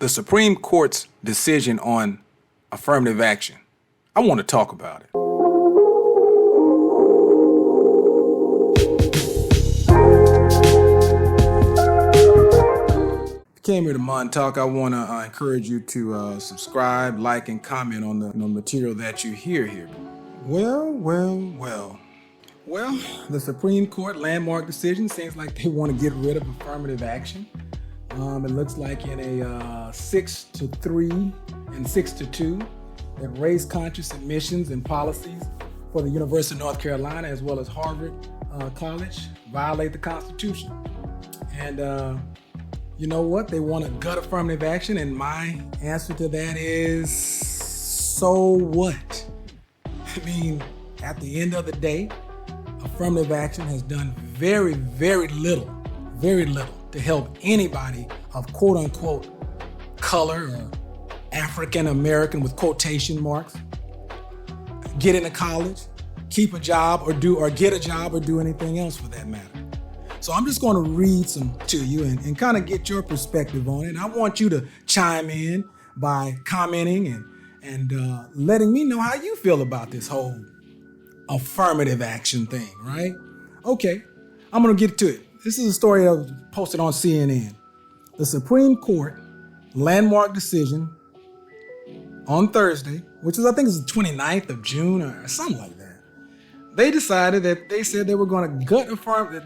the Supreme Court's decision on affirmative action. I want to talk about it. If you came here to Mon Talk, I want to encourage you to subscribe, like, and comment on the material that you hear here. Well, the Supreme Court landmark decision seems like they want to get rid of affirmative action. It looks like in a 6-3 and 6-2 that race-conscious admissions and policies for the University of North Carolina as well as Harvard College violate the Constitution. And you know what? They want to gut affirmative action, and my answer to that is, so what? I mean, at the end of the day, affirmative action has done very little to help anybody of quote unquote color or African American with quotation marks get into college, keep a job, or get a job or do anything else for that matter. So I'm just going to read some to you and kind of get your perspective on it. And I want you to chime in by commenting and letting me know how you feel about this whole affirmative action thing, right? Okay, I'm going to get to it. This is a story that was posted on CNN. The Supreme Court landmark decision on Thursday, which is, I think, is the 29th of June or something like that. They decided that they said they were going to gut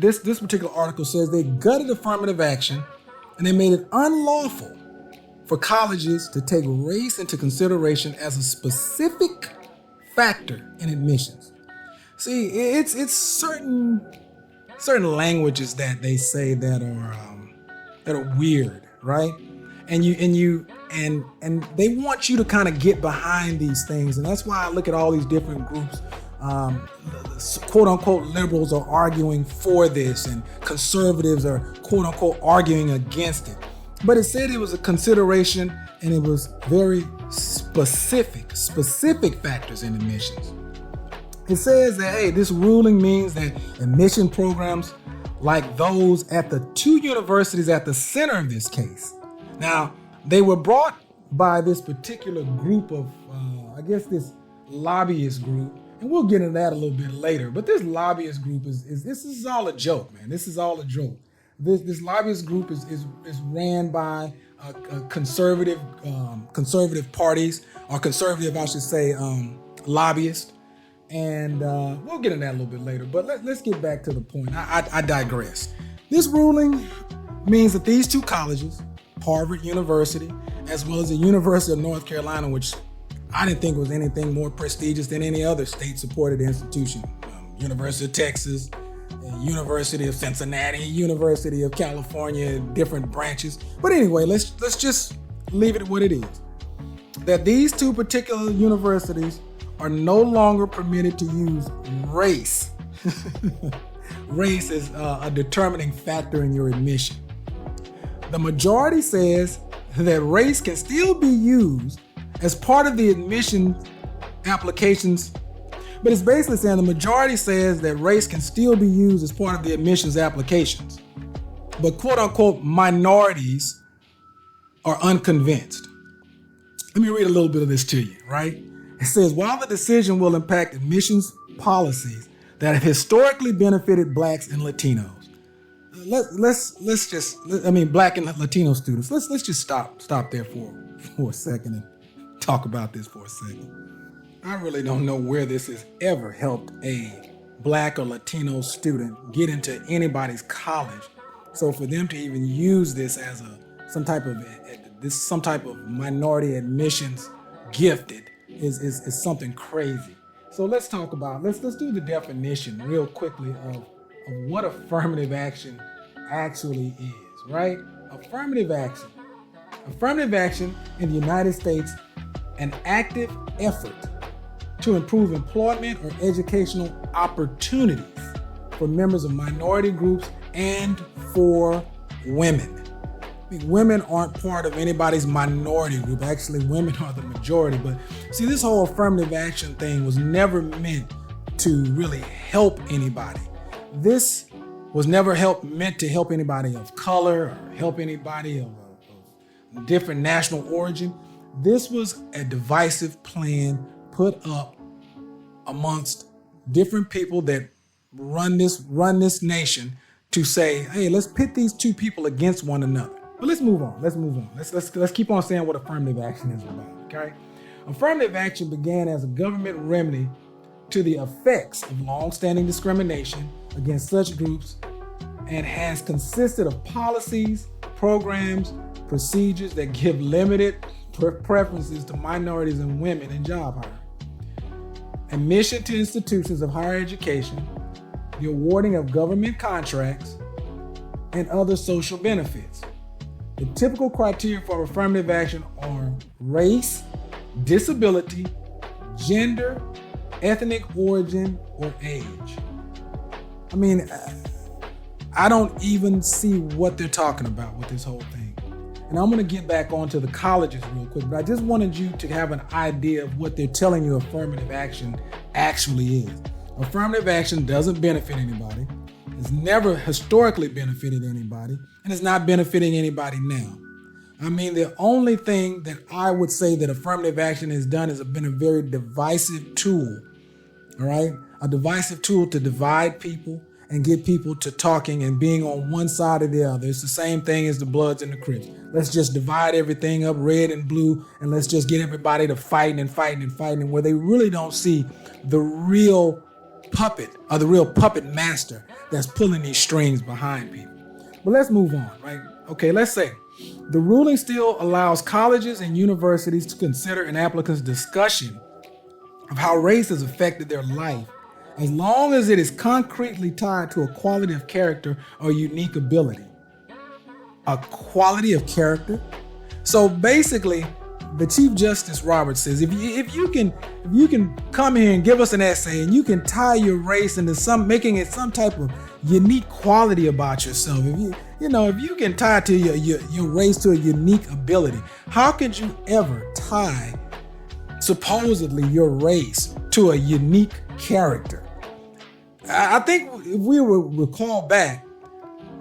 this particular article says they gutted affirmative action and they made it unlawful for colleges to take race into consideration as a specific factor in admissions. See, it's certain languages that they say that are weird, right? And they want you to kind of get behind these things, and that's why I look at all these different groups. Quote unquote liberals are arguing for this, and conservatives are quote unquote arguing against it. But it said it was a consideration, and it was very specific factors in admissions. It says that, hey, this ruling means that admission programs like those at the two universities at the center of this case. Now, they were brought by this particular group of, this lobbyist group, and we'll get into that a little bit later. But this lobbyist group is this is all a joke, man. This is all a joke. This lobbyist group is ran by conservative parties, or conservative, I should say, lobbyists. And we'll get into that a little bit later, but let's get back to the point. I digress. This ruling means that these two colleges, Harvard University, as well as the University of North Carolina, which I didn't think was anything more prestigious than any other state-supported institution, University of Texas, University of Cincinnati, University of California, different branches. But anyway, let's just leave it at what it is. That these two particular universities are no longer permitted to use race. Race is a determining factor in your admission. The majority says that race can still be used as part of the admission applications, but it's basically saying the majority says that race can still be used as part of the admissions applications. But quote unquote minorities are unconvinced. Let me read a little bit of this to you, right? It says, while the decision will impact admissions policies that have historically benefited Blacks and Latinos, Black and Latino students. Let's just stop there for a second and talk about this for a second. I really don't know where this has ever helped a Black or Latino student get into anybody's college. So for them to even use this as some type of minority admissions gifted is something crazy. So let's talk about, let's do the definition real quickly of what affirmative action actually is, right? Affirmative action in the United States, an active effort to improve employment or educational opportunities for members of minority groups and for women. Women aren't part of anybody's minority group. Actually, women are the majority. But see, this whole affirmative action thing was never meant to really help anybody. This was never meant to help anybody of color or help anybody of different national origin. This was a divisive plan put up amongst different people that run this nation to say, hey, let's pit these two people against one another. But let's move on. Let's keep on saying what affirmative action is about. Okay, affirmative action began as a government remedy to the effects of long-standing discrimination against such groups and has consisted of policies, programs, procedures that give limited preferences to minorities and women in job hiring, admission to institutions of higher education, the awarding of government contracts, and other social benefits. The typical criteria for affirmative action are race, disability, gender, ethnic origin, or age. I mean, I don't even see what they're talking about with this whole thing. And I'm going to get back onto the colleges real quick, but I just wanted you to have an idea of what they're telling you affirmative action actually is. Affirmative action doesn't benefit anybody. It's never historically benefited anybody, and it's not benefiting anybody now. I mean, the only thing that I would say that affirmative action has done is been a very divisive tool, all right? A divisive tool to divide people and get people to talking and being on one side or the other. It's the same thing as the Bloods and the Crips. Let's just divide everything up, red and blue, and let's just get everybody to fighting, where they really don't see the real puppet or the real puppet master that's pulling these strings behind people. But let's move on, right? Okay, let's say the ruling still allows colleges and universities to consider an applicant's discussion of how race has affected their life, as long as it is concretely tied to a quality of character or unique ability. A quality of character? So basically, the Chief Justice Roberts says, if you can come here and give us an essay and you can tie your race into making it some type of unique quality about yourself, if you can tie to your race to a unique ability, how could you ever tie supposedly your race to a unique character? I think if we recall back,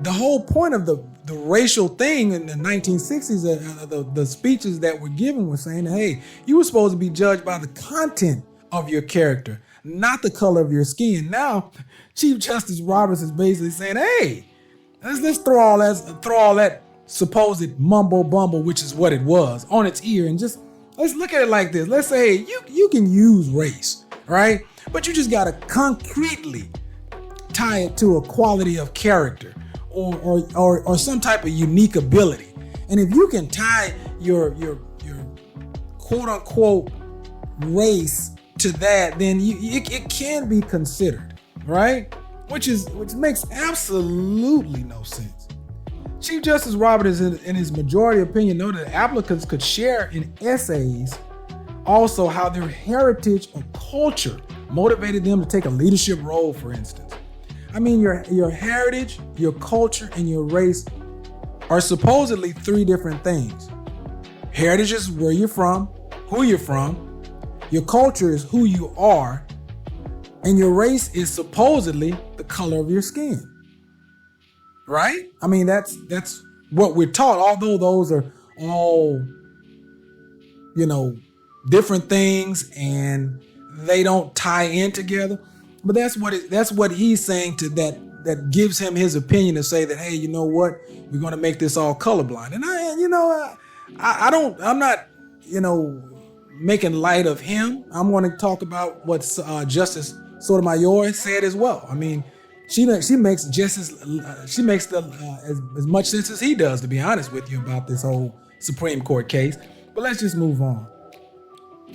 the whole point of the racial thing in the 1960s, the speeches that were given were saying, hey, you were supposed to be judged by the content of your character, not the color of your skin. Now, Chief Justice Roberts is basically saying, hey, let's throw all that supposed mumbo bumble, which is what it was, on its ear, and just let's look at it like this. Let's say, hey, you can use race, right? But you just got to concretely tie it to a quality of character or some type of unique ability. And if you can tie your quote unquote race to that, then it can be considered, right? Which makes absolutely no sense. Chief Justice Roberts, in his majority opinion, noted that applicants could share in essays also how their heritage or culture motivated them to take a leadership role, for instance. I mean, your heritage, your culture, and your race are supposedly three different things. Heritage is where you're from, who you're from. Your culture is who you are. And your race is supposedly the color of your skin. Right? I mean, that's what we're taught, although those are all, different things and they don't tie in together. But that's what he's saying to that gives him his opinion to say that, hey, you know what, we're going to make this all colorblind. And I'm not making light of him. I'm going to talk about what Justice Sotomayor said as well. I mean, she makes as much sense as he does, to be honest with you, about this whole Supreme Court case. But let's just move on.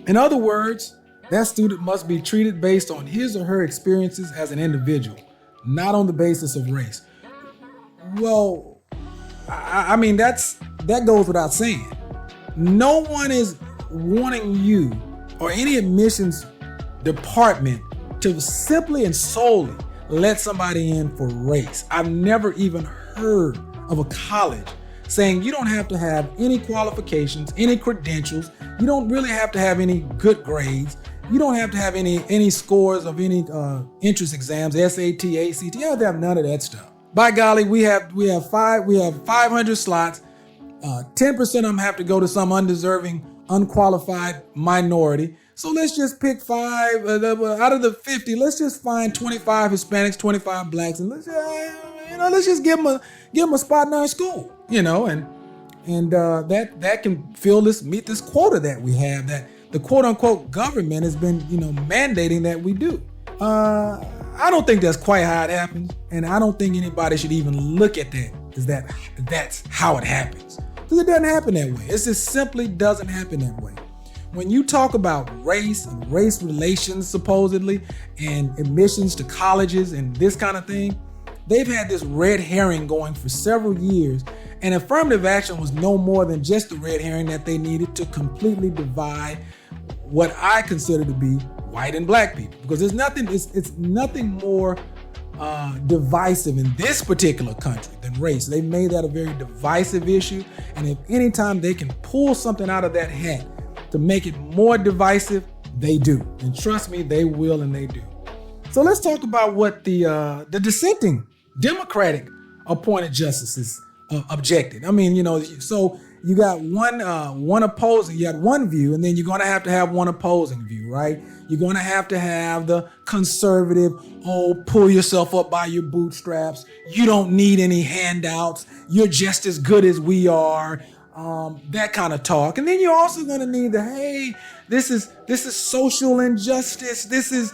In other words, that student must be treated based on his or her experiences as an individual, not on the basis of race. Well, I mean, that goes without saying. No one is wanting you or any admissions department to simply and solely let somebody in for race. I've never even heard of a college saying you don't have to have any qualifications, any credentials. You don't really have to have any good grades. You don't have to have any scores of any entrance exams, SAT, ACT. You don't have to have none of that stuff. By golly, we have 500 slots. 10% of them have to go to some undeserving, unqualified minority. So let's just pick 5 out of the 50. Let's just find 25 Hispanics, 25 blacks, and let's just give them a spot in our school. And that can meet this quota that we have, that the quote unquote government has been mandating that we do. I don't think that's quite how it happens, and I don't think anybody should even look at that as that's how it happens, because it doesn't happen that way. It just simply doesn't happen that way. When you talk about race and race relations, supposedly, and admissions to colleges and this kind of thing, they've had this red herring going for several years, and affirmative action was no more than just the red herring that they needed to completely divide what I consider to be white and black people, because it's nothing more divisive in this particular country than race. They've made that a very divisive issue, and if anytime they can pull something out of that hat to make it more divisive, they do. And trust me, they will, and they do. So let's talk about what the dissenting Democratic appointed justices objected. I mean, so you got one opposing, you got one view, and then you're going to have one opposing view, right? You're going to have the conservative, pull yourself up by your bootstraps. You don't need any handouts. You're just as good as we are. That kind of talk. And then you're also going to need hey, this is social injustice. This is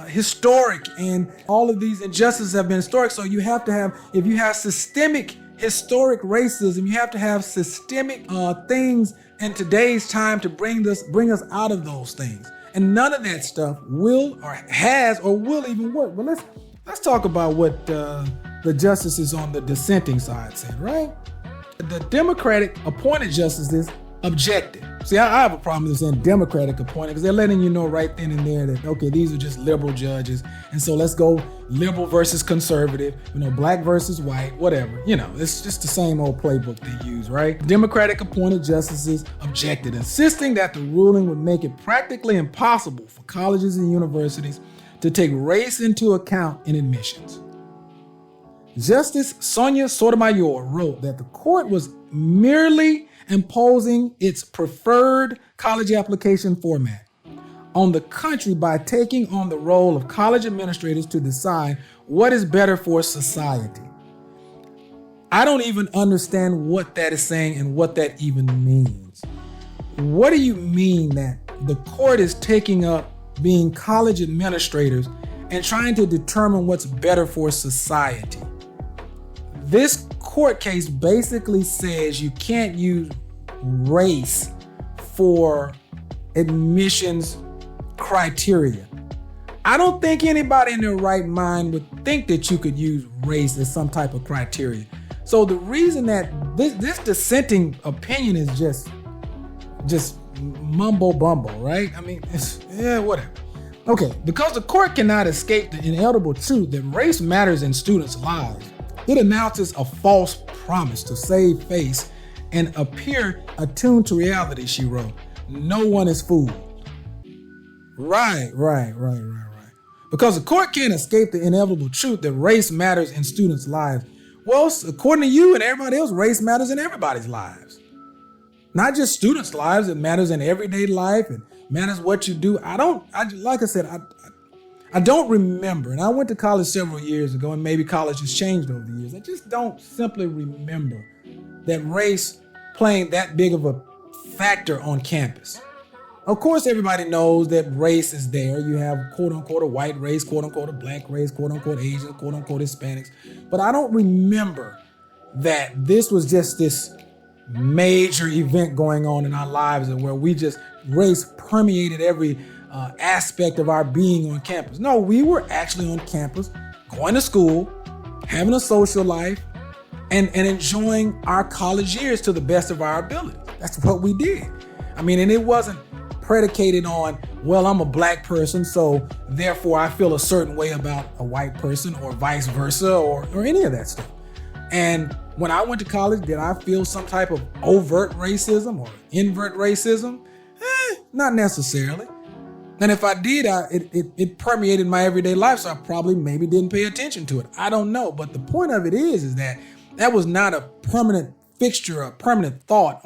historic, and all of these injustices have been historic. So you have to have, if you have systemic historic racism, you have to have systemic things in today's time to bring us out of those things. And none of that stuff will or has or will even work. But let's talk about what the justices on the dissenting side said, right? The Democratic appointed justices objected. See, I have a problem with saying Democratic appointed, because they're letting you know right then and there that, okay, these are just liberal judges. And so let's go liberal versus conservative, black versus white, whatever. It's just the same old playbook they use, right? Democratic appointed justices objected, insisting that the ruling would make it practically impossible for colleges and universities to take race into account in admissions. Justice Sonia Sotomayor wrote that the court was merely imposing its preferred college application format on the country by taking on the role of college administrators to decide what is better for society. I don't even understand what that is saying and what that even means. What do you mean that the court is taking up being college administrators and trying to determine what's better for society? This court case basically says you can't use race for admissions criteria. I don't think anybody in their right mind would think that you could use race as some type of criteria. So the reason that this dissenting opinion is just mumbo bumbo, right? I mean, whatever. Okay, because the court cannot escape the inevitable truth that race matters in students' lives, it announces a false promise to save face and appear attuned to reality, she wrote. No one is fooled. Right. Because the court can't escape the inevitable truth that race matters in students' lives. Well, according to you and everybody else, race matters in everybody's lives. Not just students' lives, it matters in everyday life. It matters what you do. I don't remember, and I went to college several years ago, and maybe college has changed over the years. I just don't simply remember that race playing that big of a factor on campus. Of course, everybody knows that race is there. You have quote unquote a white race, quote unquote a black race, quote unquote Asian, quote unquote Hispanics. But I don't remember that this was just this major event going on in our lives and where race permeated every aspect of our being on campus. No, we were actually on campus, going to school, having a social life, and enjoying our college years to the best of our ability. That's what we did. I mean, and it wasn't predicated on, well, I'm a black person, so therefore I feel a certain way about a white person, or vice versa, or any of that stuff. And when I went to college, did I feel some type of overt racism or invert racism? Not necessarily. And if I did, it permeated my everyday life, so I probably maybe didn't pay attention to it. I don't know. But the point of it is that That was not a permanent fixture, a permanent thought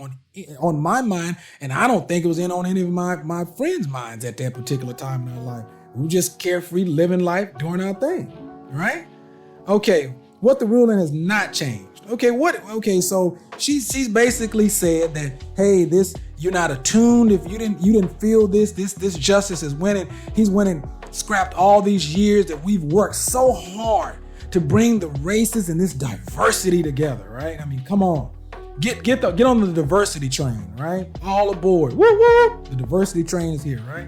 on my mind, and I don't think it was on any of my friends' minds at that particular time in our life. We were just carefree, living life, doing our thing, right? Okay, what the ruling has not changed. Okay, so she's basically said that, hey, you're not attuned. If you didn't feel this justice is winning. He's winning, scrapped all these years that we've worked so hard to bring the races and this diversity together, right? I mean, come on. Get on the diversity train, right? All aboard. Woo woo! The diversity train is here, right?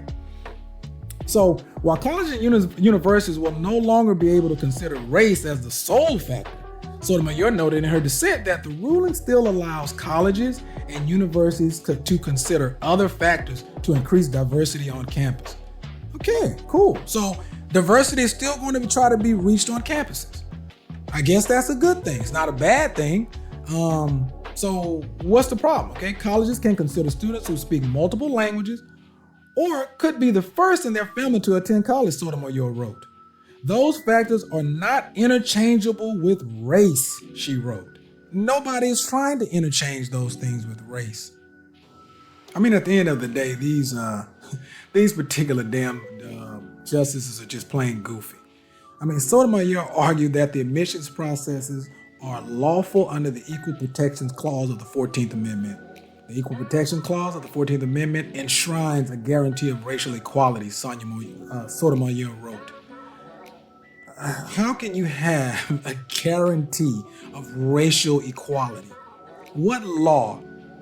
So while colleges and universities will no longer be able to consider race as the sole factor, Sotomayor noted in her dissent that the ruling still allows colleges and universities to consider other factors to increase diversity on campus. Okay, cool. So diversity is still going to try to be reached on campuses. I guess that's a good thing. It's not a bad thing. So what's the problem? Okay, colleges can consider students who speak multiple languages or could be the first in their family to attend college, Sotomayor wrote. Those factors are not interchangeable with race, she wrote. Nobody is trying to interchange those things with race. I mean, at the end of the day, these particular damn justices are just plain goofy. I mean, Sotomayor argued that the admissions processes are lawful under the Equal Protection Clause of the 14th Amendment. The Equal Protection Clause of the 14th Amendment enshrines a guarantee of racial equality, Sotomayor wrote. How can you have a guarantee of racial equality? What law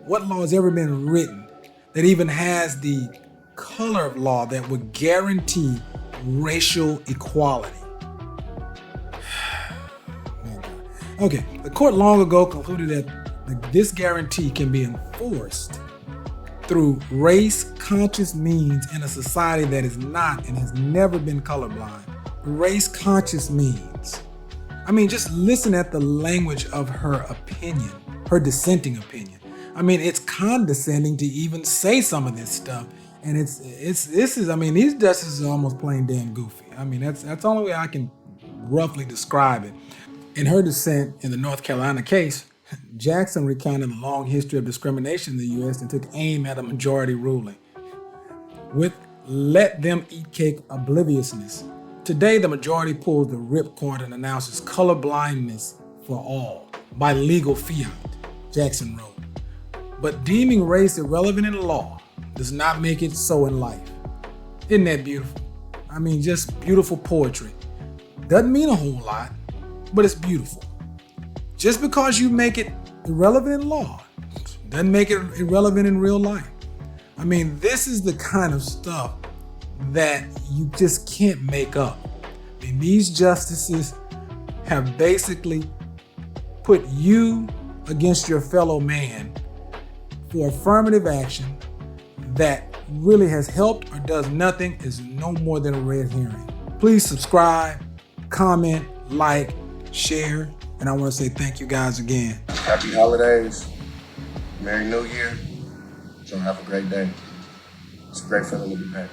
has ever been written that even has the color of law that would guarantee racial equality? Okay, the court long ago concluded that this guarantee can be enforced through race-conscious means in a society that is not and has never been colorblind. Race-conscious means. I mean, just listen at the language of her opinion, her dissenting opinion. I mean, it's condescending to even say some of this stuff, and these justices are almost plain damn goofy. I mean, that's the only way I can roughly describe it. In her dissent in the North Carolina case, Jackson recounted the long history of discrimination in the U.S. and took aim at a majority ruling with let them eat cake obliviousness. Today, the majority pulls the ripcord and announces color blindness for all by legal fiat, Jackson wrote. But deeming race irrelevant in law does not make it so in life. Isn't that beautiful? I mean, just beautiful poetry. Doesn't mean a whole lot, but it's beautiful. Just because you make it irrelevant in law doesn't make it irrelevant in real life. I mean, this is the kind of stuff that you just can't make up. I mean, these justices have basically put you against your fellow man for affirmative action that really has helped or does nothing, is no more than a red herring. Please subscribe, comment, like, share, and I want to say thank you guys again. Happy holidays. Merry New Year. So have a great day. It's a great feeling to be back.